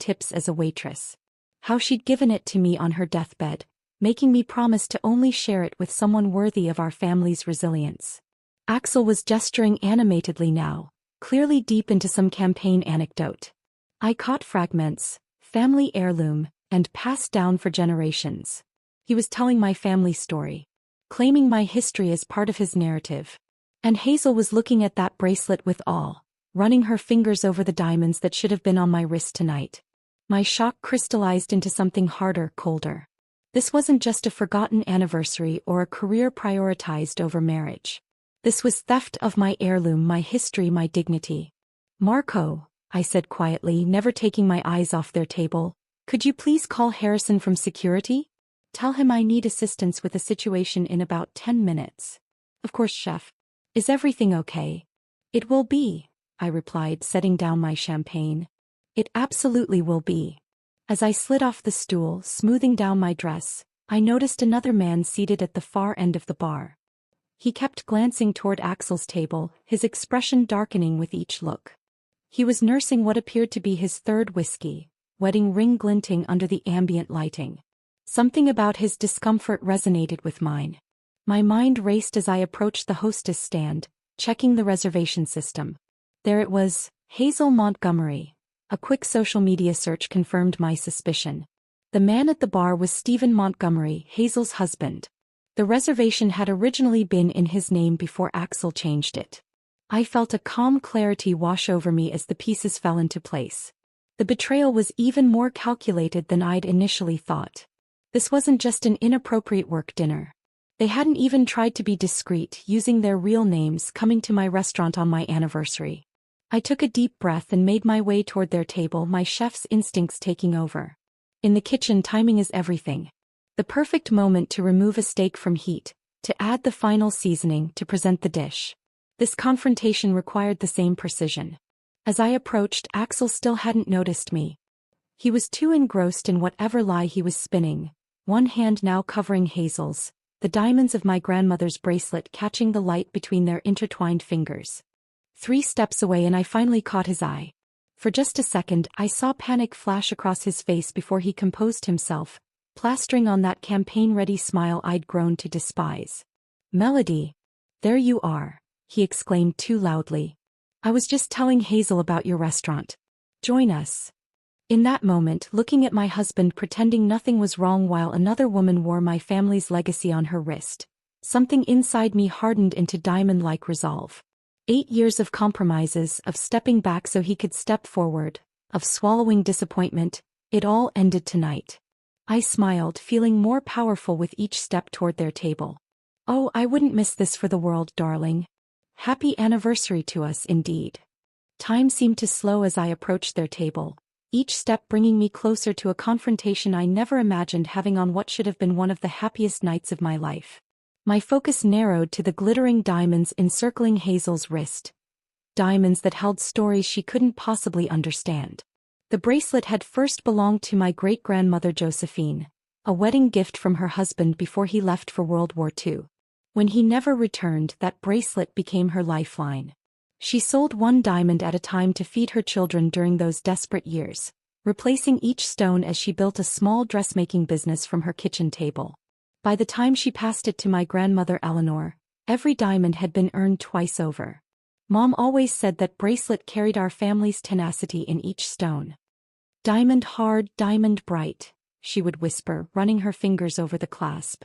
tips as a waitress. How she'd given it to me on her deathbed, making me promise to only share it with someone worthy of our family's resilience. Axel was gesturing animatedly now, clearly deep into some campaign anecdote. I caught fragments, family heirloom, and passed down for generations. He was telling my family story, claiming my history as part of his narrative. And Hazel was looking at that bracelet with awe, running her fingers over the diamonds that should have been on my wrist tonight. My shock crystallized into something harder, colder. This wasn't just a forgotten anniversary or a career prioritized over marriage. This was theft of my heirloom, my history, my dignity. Marco, I said quietly, never taking my eyes off their table, could you please call Harrison from security? Tell him I need assistance with a situation in about 10 minutes. Of course, chef. Is everything okay? It will be, I replied, setting down my champagne. It absolutely will be. As I slid off the stool, smoothing down my dress, I noticed another man seated at the far end of the bar. He kept glancing toward Axel's table, his expression darkening with each look. He was nursing what appeared to be his third whiskey, wedding ring glinting under the ambient lighting. Something about his discomfort resonated with mine. My mind raced as I approached the hostess stand, checking the reservation system. There it was, Hazel Montgomery. A quick social media search confirmed my suspicion. The man at the bar was Stephen Montgomery, Hazel's husband. The reservation had originally been in his name before Axel changed it. I felt a calm clarity wash over me as the pieces fell into place. The betrayal was even more calculated than I'd initially thought. This wasn't just an inappropriate work dinner. They hadn't even tried to be discreet, using their real names, coming to my restaurant on my anniversary. I took a deep breath and made my way toward their table, my chef's instincts taking over. In the kitchen, timing is everything. The perfect moment to remove a steak from heat, to add the final seasoning, to present the dish. This confrontation required the same precision. As I approached, Axel still hadn't noticed me. He was too engrossed in whatever lie he was spinning, one hand now covering Hazel's, the diamonds of my grandmother's bracelet catching the light between their intertwined fingers. 3 steps away and I finally caught his eye. For just a second, I saw panic flash across his face before he composed himself, plastering on that campaign-ready smile I'd grown to despise. "Melody, there you are," he exclaimed too loudly. "I was just telling Hazel about your restaurant. Join us." In that moment, looking at my husband pretending nothing was wrong while another woman wore my family's legacy on her wrist, something inside me hardened into diamond-like resolve. 8 years of compromises, of stepping back so he could step forward, of swallowing disappointment, it all ended tonight. I smiled, feeling more powerful with each step toward their table. "Oh, I wouldn't miss this for the world, darling. Happy anniversary to us, indeed." Time seemed to slow as I approached their table, each step bringing me closer to a confrontation I never imagined having on what should have been one of the happiest nights of my life. My focus narrowed to the glittering diamonds encircling Hazel's wrist. Diamonds that held stories she couldn't possibly understand. The bracelet had first belonged to my great-grandmother Josephine, a wedding gift from her husband before he left for World War II. When he never returned, that bracelet became her lifeline. She sold 1 diamond at a time to feed her children during those desperate years, replacing each stone as she built a small dressmaking business from her kitchen table. By the time she passed it to my grandmother Eleanor, every diamond had been earned twice over. Mom always said that bracelet carried our family's tenacity in each stone. "Diamond hard, diamond bright," she would whisper, running her fingers over the clasp.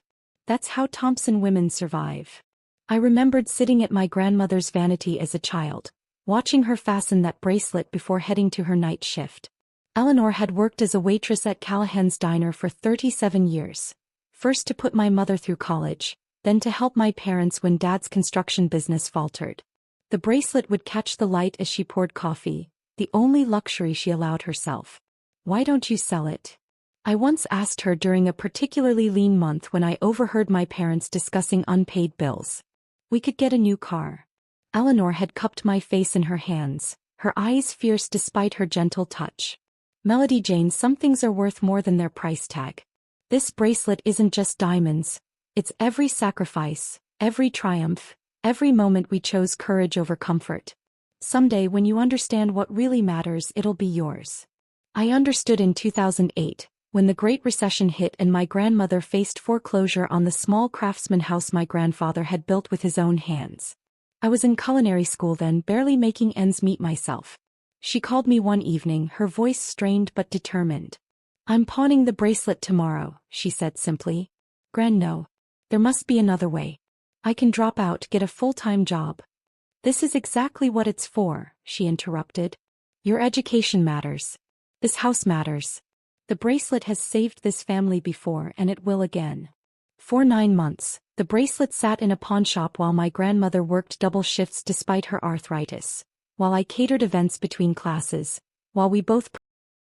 "That's how Thompson women survive." I remembered sitting at my grandmother's vanity as a child, watching her fasten that bracelet before heading to her night shift. Eleanor had worked as a waitress at Callahan's Diner for 37 years, first to put my mother through college, then to help my parents when Dad's construction business faltered. The bracelet would catch the light as she poured coffee, the only luxury she allowed herself. "Why don't you sell it?" I once asked her during a particularly lean month when I overheard my parents discussing unpaid bills. "We could get a new car." Eleanor had cupped my face in her hands, her eyes fierce despite her gentle touch. "Melody Jane, some things are worth more than their price tag. This bracelet isn't just diamonds, it's every sacrifice, every triumph, every moment we chose courage over comfort. Someday when you understand what really matters, it'll be yours." I understood in 2008, when the Great Recession hit and my grandmother faced foreclosure on the small craftsman house my grandfather had built with his own hands. I was in culinary school then, barely making ends meet myself. She called me one evening, her voice strained but determined. "I'm pawning the bracelet tomorrow," she said simply. "Gran, no. There must be another way. I can drop out, get a full-time job." "This is exactly what it's for," she interrupted. "Your education matters. This house matters. The bracelet has saved this family before and it will again." For 9 months, the bracelet sat in a pawnshop while my grandmother worked double shifts despite her arthritis, while I catered events between classes, while we both